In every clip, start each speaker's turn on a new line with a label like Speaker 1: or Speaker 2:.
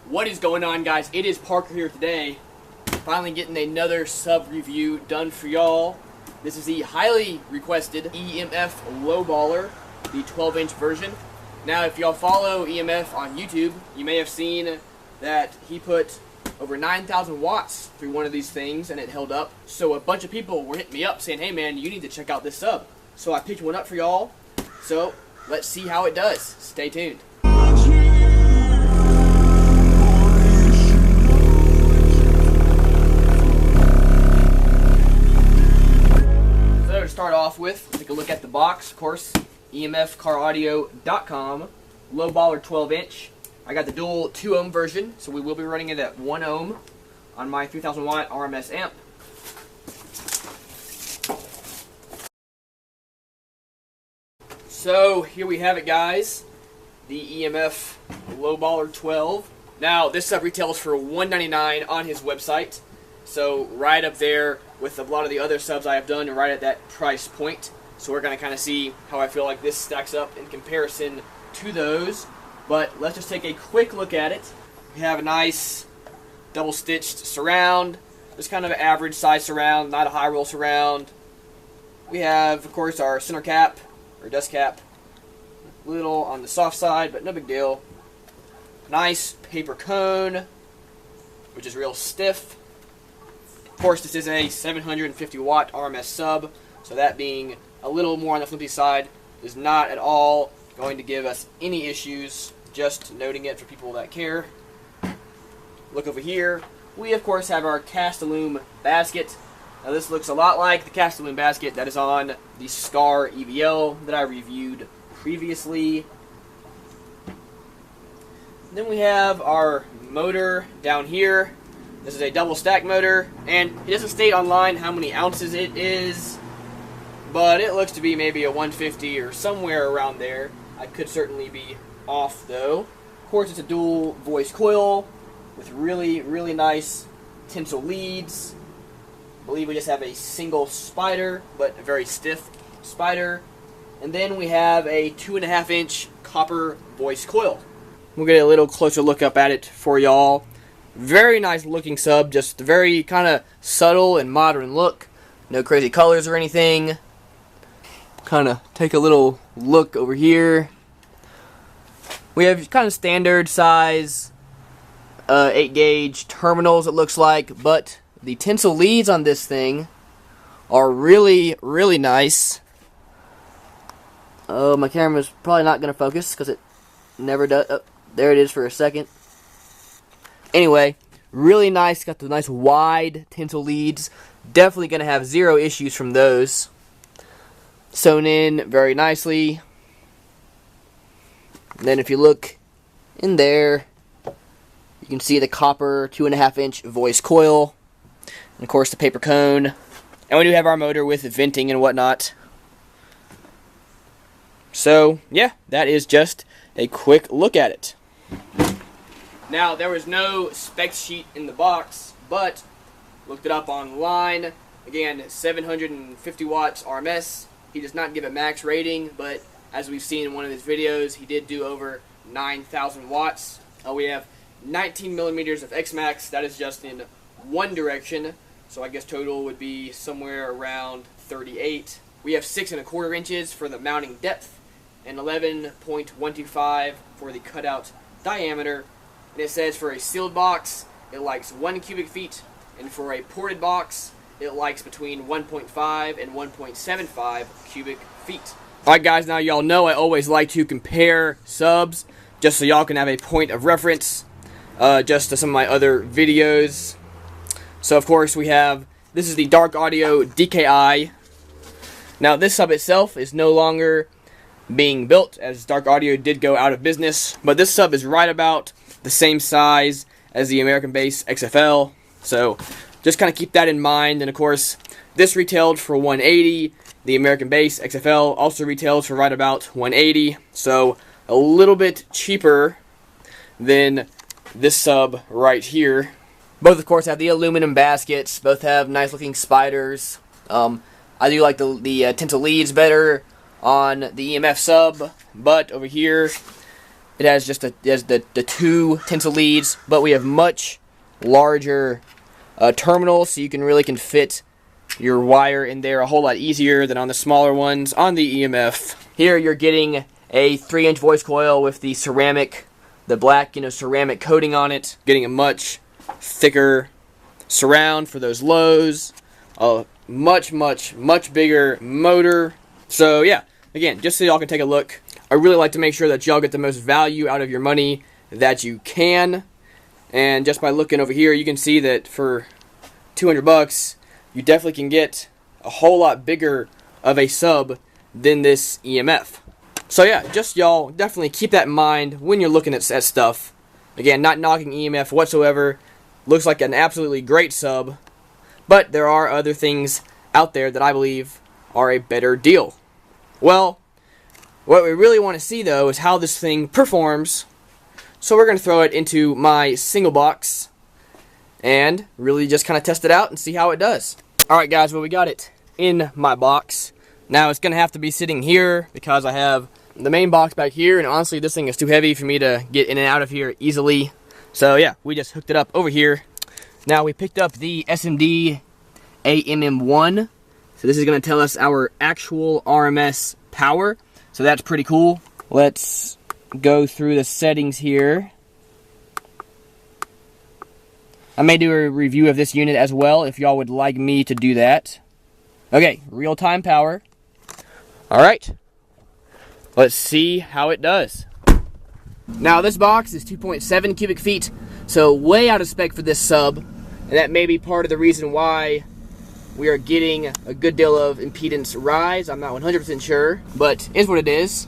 Speaker 1: What is going on, guys? It is Parker here today. Finally getting another sub review done for y'all. This is the highly requested EMF Lowballer, the 12-inch version. Now, if y'all follow EMF on YouTube, you may have seen that he put over 9,000 watts through one of these things and it held up. So a bunch of people were hitting me up saying, hey man, you need to check out this sub. So I picked one up for y'all. So let's see how it does. Stay tuned. Start off with, take a look at the box, of course, emfcaraudio.com, Lowballer 12-inch. I got the dual 2 ohm version, so we will be running it at 1 ohm on my 3000 watt RMS amp. So here we have it, guys, the EMF Lowballer 12. Now this sub retails for $199 on his website. So right up there with a lot of the other subs I have done, right at that price point. So we're going to kind of see how I feel like this stacks up in comparison to those. But let's just take a quick look at it. We have a nice double-stitched surround. Just kind of an average size surround, not a high roll surround. We have, of course, our center cap, or dust cap. A little on the soft side, but no big deal. Nice paper cone, which is real stiff. Of course, this is a 750 watt RMS sub, so that being a little more on the flippy side is not at all going to give us any issues, just noting it for people that care. Look over here. We, of course, have our cast aluminum basket. Now, this looks a lot like the cast aluminum basket that is on the Scar EVL that I reviewed previously. Then we have our motor down here. This is a double stack motor, and it doesn't state online how many ounces it is, but it looks to be maybe a 150 or somewhere around there. I could certainly be off though. Of course, it's a dual voice coil with really, really nice Tintal leads. I believe we just have a single spider, but a very stiff spider. And then we have a 2.5 inch copper voice coil. We'll get a little closer look up at it for y'all. Very nice looking sub, just a very kind of subtle and modern look. No crazy colors or anything. Kind of take a little look over here. We have kind of standard size 8 gauge terminals, it looks like, but the Tintal leads on this thing are really, really nice. Oh, my camera's probably not going to focus because it never does. Oh, there it is for a second. Anyway, really nice. Got the nice wide Tintal leads. Definitely going to have zero issues from those. Sewn in very nicely. And then if you look in there, you can see the copper 2.5 inch voice coil. And of course the paper cone. And we do have our motor with venting and whatnot. So, yeah, that is just a quick look at it. Now, there was no spec sheet in the box, but looked it up online. Again, 750 watts RMS. He does not give a max rating, but as we've seen in one of his videos, he did do over 9,000 watts. We have 19 millimeters of X-Max. That is just in one direction, so I guess total would be somewhere around 38. We have 6¼ inches for the mounting depth and 11.125 for the cutout diameter. And it says for a sealed box, it likes 1 cubic feet, and for a ported box, it likes between 1.5 and 1.75 cubic feet. Alright guys, now y'all know I always like to compare subs, just so y'all can have a point of reference, just to some of my other videos. So of course we have, this is the Dark Audio DKI. Now this sub itself is no longer being built, as Dark Audio did go out of business, but this sub is right about the same size as the American Bass XFL, so just kind of keep that in mind. And of course, this retailed for $180. The American Bass XFL also retails for right about $180, so a little bit cheaper than this sub right here. Both, of course, have the aluminum baskets. Both have nice looking spiders. I do like the Tintal leads better on the EMF sub, but over here it has just the two Tintal leads, but we have much larger terminals, so you can fit your wire in there a whole lot easier than on the smaller ones on the EMF. Here you're getting a 3-inch voice coil with the ceramic, the black, ceramic coating on it, getting a much thicker surround for those lows, a much bigger motor. So yeah, again, just so y'all can take a look, I really like to make sure that y'all get the most value out of your money that you can. And just by looking over here, you can see that for $200, you definitely can get a whole lot bigger of a sub than this EMF. So yeah, just y'all definitely keep that in mind when you're looking at stuff. Again, not knocking EMF whatsoever. Looks like an absolutely great sub, but there are other things out there that I believe are a better deal. Well, what we really want to see though is how this thing performs. So we're going to throw it into my single box and really just kind of test it out and see how it does. Alright guys, well, we got it in my box. Now it's going to have to be sitting here because I have the main box back here, and honestly this thing is too heavy for me to get in and out of here easily. So yeah, we just hooked it up over here. Now we picked up the SMD AMM1. So this is going to tell us our actual RMS power. So that's pretty cool. Let's go through the settings here. I may do a review of this unit as well if y'all would like me to do that. Okay, real-time power. Alright, let's see how it does. Now this box is 2.7 cubic feet, so way out of spec for this sub, and that may be part of the reason why we are getting a good deal of impedance rise. I'm not 100% sure, but it is what it is.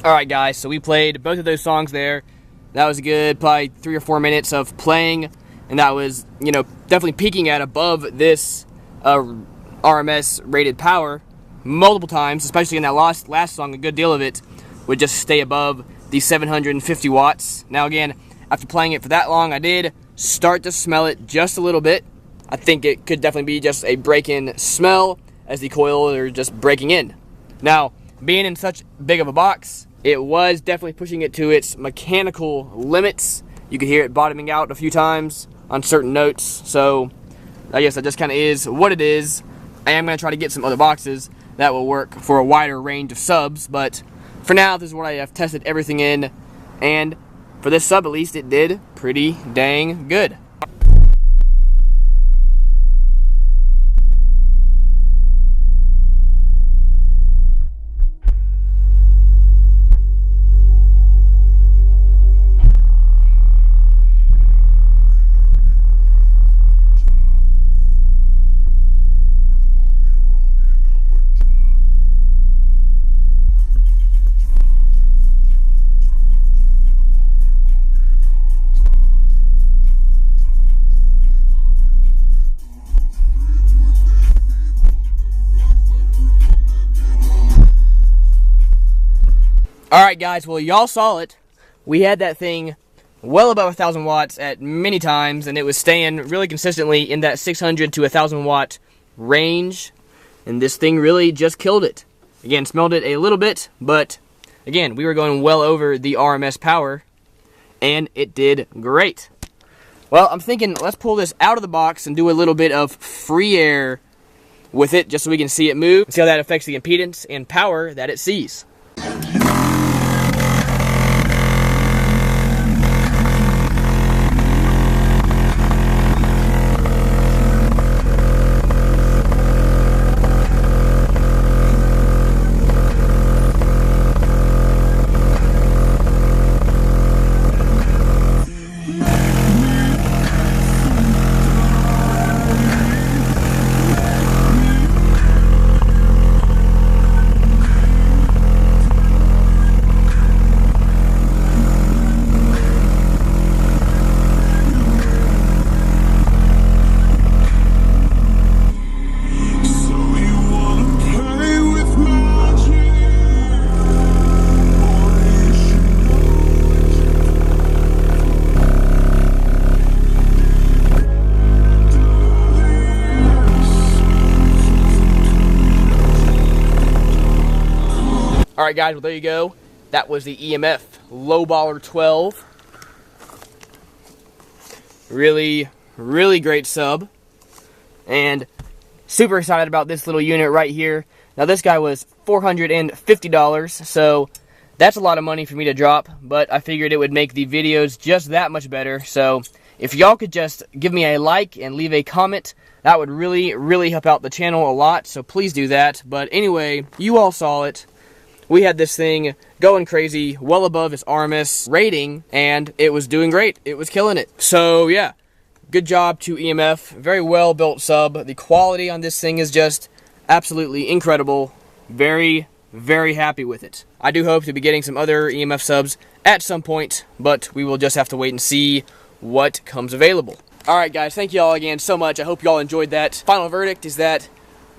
Speaker 1: Alright guys, so we played both of those songs there. That was a good probably 3 or 4 minutes of playing, and that was, definitely peaking at above this RMS rated power multiple times, especially in that last song. A good deal of it would just stay above the 750 watts. Now again, after playing it for that long, I did start to smell it just a little bit. I think it could definitely be just a break-in smell as the coils are just breaking in. Now, being in such big of a box, it was definitely pushing it to its mechanical limits. You could hear it bottoming out a few times on certain notes. So I guess that just kind of is what it is. I am going to try to get some other boxes that will work for a wider range of subs, but for now this is what I have tested everything in, and for this sub at least it did pretty dang good. Alright guys, well y'all saw it. We had that thing well above 1,000 watts at many times, and it was staying really consistently in that 600 to 1,000 watt range, and this thing really just killed it. Again, smelled it a little bit, but again, we were going well over the RMS power, and it did great. Well, I'm thinking let's pull this out of the box and do a little bit of free air with it just so we can see it move and see how that affects the impedance and power that it sees. Alright guys, well there you go. That was the EMF Lowballer 12. Really, really great sub. And super excited about this little unit right here. Now this guy was $450, so that's a lot of money for me to drop, but I figured it would make the videos just that much better. So if y'all could just give me a like and leave a comment, that would really, really help out the channel a lot, so please do that. But anyway, you all saw it. We had this thing going crazy, well above its RMS rating, and it was doing great. It was killing it. So yeah, good job to EMF. Very well built sub. The quality on this thing is just absolutely incredible. Very, very happy with it. I do hope to be getting some other EMF subs at some point, but we will just have to wait and see what comes available. Alright guys, thank you all again so much. I hope you all enjoyed that. Final verdict is that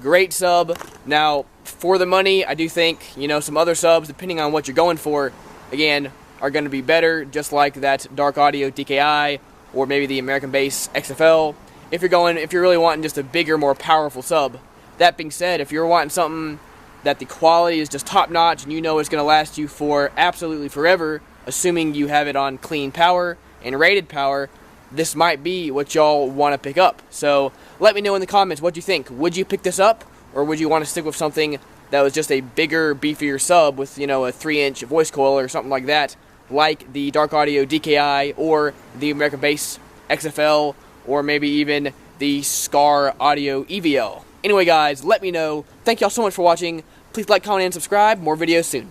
Speaker 1: great sub. Now, for the money, I do think, you know, some other subs, depending on what you're going for, again, are going to be better, just like that Dark Audio DKI, or maybe the American Bass XFL, if you're really wanting just a bigger, more powerful sub. That being said, if you're wanting something that the quality is just top-notch, and you know it's going to last you for absolutely forever, assuming you have it on clean power and rated power, this might be what y'all want to pick up. So let me know in the comments what you think. Would you pick this up, or would you want to stick with something that was just a bigger, beefier sub with, you know, a 3-inch voice coil or something like that, like the Dark Audio DKI or the American Bass XFL, or maybe even the Scar Audio EVL. Anyway guys, let me know. Thank y'all so much for watching. Please like, comment, and subscribe. More videos soon.